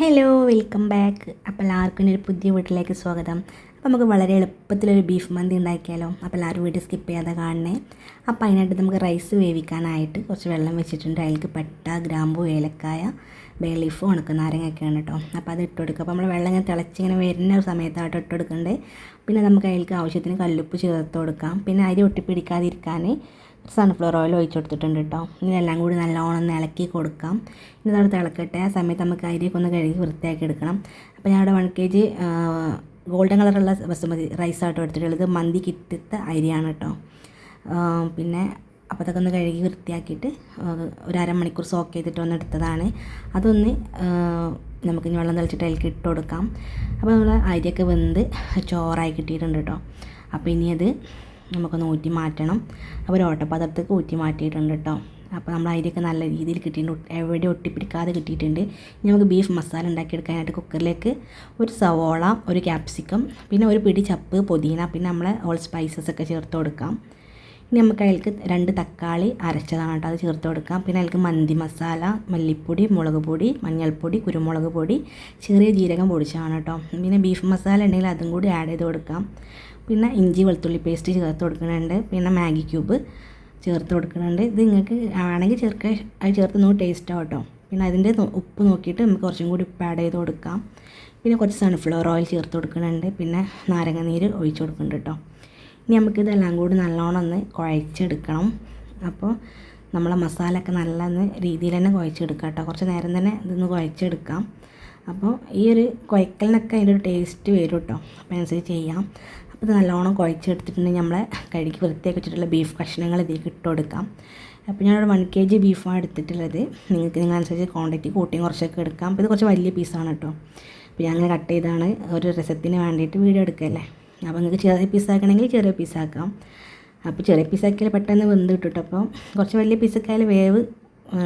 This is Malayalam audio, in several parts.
Hello, welcome back. അപ്പോൾ എല്ലാവർക്കും ഒരു പുതിയ വീട്ടിലേക്ക് സ്വാഗതം. അപ്പോൾ നമുക്ക് വളരെ എളുപ്പത്തിലൊരു ബീഫ് മന്തി ഉണ്ടാക്കിയാലോ. അപ്പോൾ എല്ലാവരും വീഡിയോ സ്കിപ്പ് ചെയ്യാതെ കാണണേ. അപ്പോൾ അതിനായിട്ട് നമുക്ക് റൈസ് വേവിക്കാനായിട്ട് കുറച്ച് വെള്ളം വെച്ചിട്ടുണ്ട്. അതിലേക്ക് പട്ട, ഗ്രാമ്പു, ഏലക്കായ, ബേ ലീഫ്, ഉണക്കനാരങ്ങയൊക്കെയാണ് കേട്ടോ. അപ്പോൾ അത് ഇട്ട് കൊടുക്കുക. അപ്പോൾ നമ്മൾ വെള്ളം ഇങ്ങനെ തിളച്ചിങ്ങനെ വരുന്ന ഒരു സമയത്തായിട്ട് ഇട്ട് കൊടുക്കണ്ടേ. പിന്നെ നമുക്ക് അതിലേക്ക് ആവശ്യത്തിന് കല്ലുപ്പ് ചേർത്ത് കൊടുക്കാം. പിന്നെ അരി ഒട്ടിപ്പിടിക്കാതിരിക്കാൻ സൺഫ്ലവർ ഓയിൽ ഒഴിച്ച് കൊടുത്തിട്ടുണ്ട് കേട്ടോ. ഇതെല്ലാം കൂടി നല്ലോണം ഇളക്കി കൊടുക്കാം. ഇനി അത് തിളക്കട്ടെ. ആ സമയത്ത് നമുക്ക് അരിയൊക്കെ ഒന്ന് കഴുകി വൃത്തിയാക്കി എടുക്കണം. അപ്പോൾ ഞാനിവിടെ 1 kg ഗോൾഡൻ കളറുള്ള ബസുമതി റൈസായിട്ട് എടുത്തിട്ടുള്ളത്. മന്തി കിറ്റത്തെ അരിയാണ് കേട്ടോ. പിന്നെ അപ്പോൾ അതൊക്കെ ഒന്ന് കഴുകി വൃത്തിയാക്കിയിട്ട് ഒരു അരമണിക്കൂർ സോക്ക് ചെയ്തിട്ട് ഒന്ന് എടുത്തതാണ്. അതൊന്ന് നമുക്ക് ഇനി വെള്ളം തെളിച്ചിട്ട് അതിലേക്ക് ഇട്ട് കൊടുക്കാം. അപ്പോൾ നമ്മൾ അരിയൊക്കെ വെന്ത് ചോറായി കിട്ടിയിട്ടുണ്ട് കേട്ടോ. അപ്പോൾ ഇനി അത് നമുക്കൊന്ന് ഊറ്റി മാറ്റണം. അപ്പോൾ ഒരു ഓട്ടപാത്രത്തേക്ക് ഊറ്റി മാറ്റിയിട്ടുണ്ട് കേട്ടോ. അപ്പോൾ നമ്മൾ അരിയൊക്കെ നല്ല രീതിയിൽ കിട്ടിയിട്ടുണ്ട്, എവിടെ ഒട്ടിപ്പിടിക്കാതെ കിട്ടിയിട്ടുണ്ട്. ഇനി നമുക്ക് ബീഫ് മസാല ഉണ്ടാക്കിയെടുക്കാനായിട്ട് കുക്കറിലേക്ക് ഒരു സവോള, ഒരു ക്യാപ്സിക്കം, പിന്നെ ഒരു പിടി ചപ്പ്, പുതിന, പിന്നെ നമ്മളെ ഓൾ സ്പൈസസ് ഒക്കെ ചേർത്ത് കൊടുക്കാം. ഇനി നമുക്ക് അതിലേക്ക് 2 തക്കാളി അരച്ചതാണ് കേട്ടോ, അത് ചേർത്ത് കൊടുക്കാം. പിന്നെ അതിലേക്ക് മന്തി മസാല, മല്ലിപ്പൊടി, മുളക് പൊടി, മഞ്ഞൾപ്പൊടി, കുരുമുളക് പൊടി, ചെറിയ ജീരകം പൊടിച്ചതാണ് കേട്ടോ. പിന്നെ ബീഫ് മസാല ഉണ്ടെങ്കിൽ അതും കൂടി ആഡ് ചെയ്ത് കൊടുക്കാം. പിന്നെ ഇഞ്ചി വെളുത്തുള്ളി പേസ്റ്റ് ചേർത്ത് കൊടുക്കുന്നുണ്ട്. പിന്നെ മാഗി ക്യൂബ് ചേർത്ത് കൊടുക്കുന്നുണ്ട്. ഇത് നിങ്ങൾക്ക് ആണെങ്കിൽ അത് ചേർത്ത് നമുക്ക് ടേസ്റ്റ് ആവും കേട്ടോ. പിന്നെ അതിൻ്റെ ഉപ്പ് നോക്കിയിട്ട് നമുക്ക് കുറച്ചും കൂടി ഉപ്പ് ആഡ് ചെയ്ത് കൊടുക്കാം. പിന്നെ കുറച്ച് സൺഫ്ലവർ ഓയിൽ ചേർത്ത് കൊടുക്കുന്നുണ്ട്. പിന്നെ നാരങ്ങ നീര് ഒഴിച്ച് കൊടുക്കുന്നുണ്ട് കേട്ടോ. ഇനി നമുക്കിതെല്ലാം കൂടി നല്ലോണം ഒന്ന് കുഴച്ചെടുക്കണം. അപ്പോൾ നമ്മളെ മസാല ഒക്കെ നല്ല രീതിയിൽ തന്നെ കുഴച്ചെടുക്കാം കേട്ടോ. കുറച്ച് നേരം തന്നെ ഇതൊന്ന് കുഴച്ചെടുക്കാം. അപ്പോൾ ഈ ഒരു കുഴക്കലിനൊക്കെ അതിൻ്റെ ഒരു ടേസ്റ്റ് വരും കേട്ടോ. അപ്പോൾ അനുസരിച്ച് ചെയ്യാം. അപ്പോൾ ഇത് നല്ലോണം കുഴച്ചെടുത്തിട്ടുണ്ടെങ്കിൽ നമ്മളെ കഴുകി വൃത്തിയാക്കി വെച്ചിട്ടുള്ള ബീഫ് കഷ്ണങ്ങൾ ഇതിലേക്ക് ഇട്ട് കൊടുക്കാം. അപ്പോൾ ഞാനൊരു 1 kg ബീഫാണ് എടുത്തിട്ടുള്ളത്. നിങ്ങൾക്ക് നിങ്ങളനുസരിച്ച് ക്വാണ്ടിറ്റി കൂട്ടിയും കുറച്ചൊക്കെ എടുക്കാം. അപ്പോൾ ഇത് കുറച്ച് വലിയ പീസാണ് കേട്ടോ. അപ്പോൾ ഞാൻ അങ്ങനെ കട്ട് ചെയ്താണ് ഒരു രസത്തിന് വേണ്ടിയിട്ട് വീഡിയോ എടുക്കല്ലേ. അപ്പോൾ നിങ്ങൾക്ക് ചെറിയ പീസാക്കണമെങ്കിൽ ചെറിയ പീസാക്കാം. അപ്പോൾ ചെറിയ പീസാക്കിയാൽ പെട്ടെന്ന് വെന്ത് കിട്ടും കേട്ടോ. അപ്പോൾ കുറച്ച് വലിയ പീസൊക്കെ ആയാലും വേവ്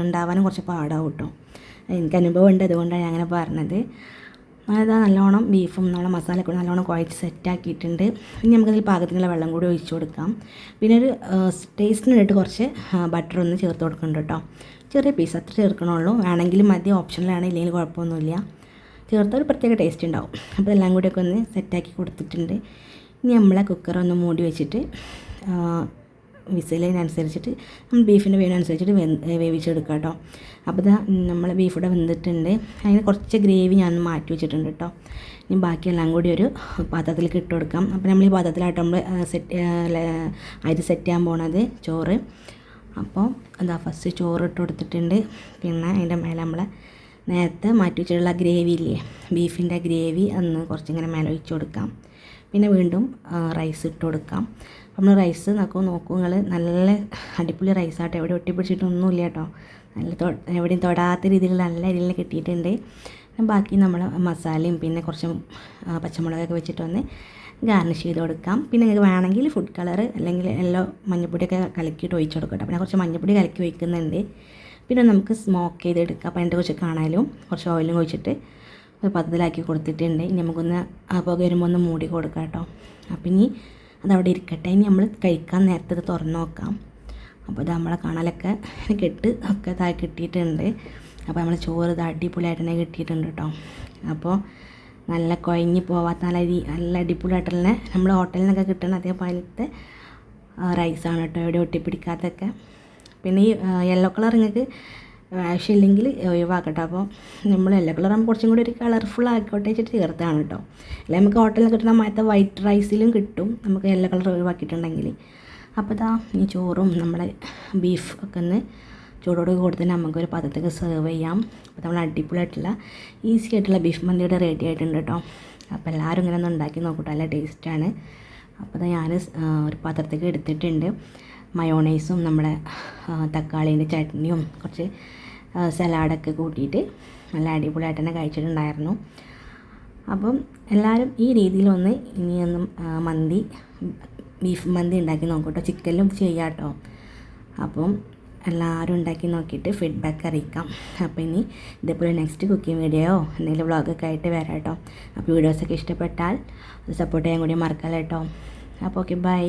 ഉണ്ടാവാനും കുറച്ച് പാടാവും കേട്ടോ. എനിക്ക് അനുഭവം ഉണ്ട്, അതുകൊണ്ടാണ് ഞാൻ അങ്ങനെ പറഞ്ഞത്. അതായത് നല്ലോണം ബീഫും നമ്മളെ മസാലയൊക്കെ നല്ലോണം കുഴച്ച് സെറ്റാക്കിയിട്ടുണ്ട്. ഇനി നമുക്കതിൽ പാകത്തിനുള്ള വെള്ളം കൂടി ഒഴിച്ച് കൊടുക്കാം. പിന്നെ ഒരു ടേസ്റ്റിന് വേണ്ടിയിട്ട് കുറച്ച് ബട്ടർ ഒന്ന് ചേർത്ത് കൊടുക്കുന്നുണ്ട് കേട്ടോ. ചെറിയ പീസ് അത്ര ചേർക്കണുള്ളൂ. വേണമെങ്കിലും മതി, ഓപ്ഷനിലാണ്, ഇല്ലെങ്കിൽ കുഴപ്പമൊന്നുമില്ല. ചേർത്താൽ ഒരു പ്രത്യേക ടേസ്റ്റ് ഉണ്ടാവും. അപ്പോൾ എല്ലാം കൂടിയൊക്കെ ഒന്ന് സെറ്റാക്കി കൊടുത്തിട്ടുണ്ട്. ഇനി നമ്മളെ കുക്കർ ഒന്ന് മൂടി വെച്ചിട്ട് വിസിലിനനുസരിച്ചിട്ട് നമ്മൾ ബീഫിൻ്റെ വേവിനനുസരിച്ചിട്ട് വേവിച്ചെടുക്കുക കേട്ടോ. അപ്പോൾ ഇതാ നമ്മൾ ബീഫ് ഇവിടെ വെന്തിട്ടുണ്ട്. അതിന് കുറച്ച് ഗ്രേവി ഞാൻ മാറ്റി വെച്ചിട്ടുണ്ട് കേട്ടോ. ഇനി ബാക്കിയെല്ലാം കൂടി ഒരു പാത്രത്തിലേക്ക് ഇട്ട് കൊടുക്കാം. അപ്പോൾ നമ്മൾ ഈ പാത്രത്തിലായിട്ട് നമ്മൾ അരി സെറ്റ് ചെയ്യാൻ പോണത് ചോറ്. അപ്പോൾ അതാ ഫസ്റ്റ് ചോറ് ഇട്ട് കൊടുത്തിട്ടുണ്ട്. പിന്നെ അതിൻ്റെ മേലെ നമ്മൾ നേരത്തെ മാറ്റി വെച്ചിട്ടുള്ള ഗ്രേവി ഇല്ലേ, ബീഫിൻ്റെ ഗ്രേവി അന്ന് കുറച്ചിങ്ങനെ മേലെ ഒഴിച്ച് കൊടുക്കാം. പിന്നെ വീണ്ടും റൈസ് ഇട്ട് കൊടുക്കാം. നമ്മൾ റൈസ് നോക്കൂ നിങ്ങൾ, നല്ല അടിപൊളി റൈസാട്ടോ. എവിടെ ഒട്ടിപ്പിടിച്ചിട്ടൊന്നുമില്ല കേട്ടോ. നല്ല എവിടെയും തൊടാത്ത രീതിയിൽ നല്ല രീതിയിൽ കിട്ടിയിട്ടുണ്ട്. ബാക്കി നമ്മൾ മസാലയും പിന്നെ കുറച്ച് പച്ചമുളകൊക്കെ വെച്ചിട്ടൊന്ന് ഗാർണിഷ് ചെയ്ത് കൊടുക്കാം. പിന്നെ നിങ്ങൾക്ക് വേണമെങ്കിൽ ഫുഡ് കളർ അല്ലെങ്കിൽ മഞ്ഞൾപ്പൊടിയൊക്കെ കലക്കിയിട്ട് ഒഴിച്ച് കൊടുക്കട്ടെ. അപ്പോൾ ഞാൻ കുറച്ച് മഞ്ഞൾപ്പൊടി കലക്കി ഒഴിക്കുന്നുണ്ട്. പിന്നെ നമുക്ക് സ്മോക്ക് ചെയ്തെടുക്കാം. അപ്പോൾ അതിൻ്റെ കുറച്ച് കാണാനും കുറച്ച് ഓയിലും ഒഴിച്ചിട്ട് ഒരു പത്രത്തിലാക്കി കൊടുത്തിട്ടുണ്ട്. ഇനി നമുക്കൊന്ന് പുക വരുമ്പോൾ ഒന്ന് മൂടി കൊടുക്കാം കേട്ടോ. അപ്പോൾ ഇനി അതവിടെ ഇരിക്കട്ടെ. ഇനി നമ്മൾ കഴിക്കാൻ നേരത്തെ ഇത് തുറന്ന് നോക്കാം. അപ്പോൾ ഇത് നമ്മളെ കാണലൊക്കെ കെട്ട് ഒക്കെ ഇതായി കിട്ടിയിട്ടുണ്ട്. അപ്പോൾ നമ്മൾ ചോറ് ഇത് അടിപൊളിയായിട്ട് തന്നെ കിട്ടിയിട്ടുണ്ട് കേട്ടോ. അപ്പോൾ നല്ല കുഴഞ്ഞ് പോവാത്ത നല്ല അടിപൊളിയായിട്ടുള്ള നമ്മൾ ഹോട്ടലിൽ നിന്നൊക്കെ കിട്ടുന്ന അതേപോലത്തെ റൈസാണ് കേട്ടോ, എവിടെ ഒട്ടിപ്പിടിക്കാത്തൊക്കെ. പിന്നെ ഈ യെല്ലോ കളർ നിങ്ങൾക്ക് ആവശ്യമില്ലെങ്കിൽ ഒഴിവാക്കട്ടോ. അപ്പോൾ നമ്മൾ യെല്ലോ കളർ ആകുമ്പോൾ കുറച്ചും കൂടി ഒരു കളർഫുൾ ആയിക്കോട്ടെ വെച്ചിട്ട് ചേർത്താണ് കേട്ടോ. അല്ലെങ്കിൽ നമുക്ക് ഹോട്ടലിൽ കിട്ടുന്ന മറ്റേ വൈറ്റ് റൈസിലും കിട്ടും നമുക്ക് യെല്ലോ കളർ ഒഴിവാക്കിയിട്ടുണ്ടെങ്കിൽ. അപ്പോൾ ഇതാ ഈ ചോറും നമ്മുടെ ബീഫ് ഒക്കെ ഒന്ന് ചൂടോട് കൊടുത്തിട്ട് നമുക്കൊരു പാത്രത്തേക്ക് സെർവ് ചെയ്യാം. അപ്പോൾ നമ്മൾ അടിപൊളിയായിട്ടുള്ള ഈസി ആയിട്ടുള്ള ബീഫ് മന്തിയുടെ റെഡി ആയിട്ടുണ്ട് കേട്ടോ. അപ്പോൾ എല്ലാവരും ഇങ്ങനെ ഒന്ന് ഉണ്ടാക്കി നോക്കട്ടോ, നല്ല ടേസ്റ്റാണ്. അപ്പോൾ ഞാൻ ഒരു പാത്രത്തേക്ക് എടുത്തിട്ടുണ്ട്. മയോണൈസും നമ്മുടെ തക്കാളീൻ്റെ ചട്നിയും കുറച്ച് സലാഡൊക്കെ കൂട്ടിയിട്ട് നല്ല അടിപൊളിയായിട്ട് തന്നെ കഴിച്ചിട്ടുണ്ടായിരുന്നു. അപ്പം എല്ലാവരും ഈ രീതിയിലൊന്ന് ഇനിയൊന്നും ബീഫ് മന്തി ഉണ്ടാക്കി നോക്കട്ടോ. ചിക്കനിലും ചെയ്യാം കേട്ടോ. അപ്പം എല്ലാവരും ഉണ്ടാക്കി നോക്കിയിട്ട് ഫീഡ്ബാക്ക് അറിയിക്കാം. അപ്പോൾ ഇനി ഇതേപോലെ നെക്സ്റ്റ് കുക്കിംഗ് വീഡിയോ എന്തെങ്കിലും വ്ളോഗൊക്കെ ആയിട്ട് വരാം കേട്ടോ. അപ്പോൾ വീഡിയോസൊക്കെ ഇഷ്ടപ്പെട്ടാൽ സപ്പോർട്ട് ചെയ്യാൻ കൂടി മറക്കല്ല കേട്ടോ. അപ്പോൾ ഓക്കെ, ബൈ.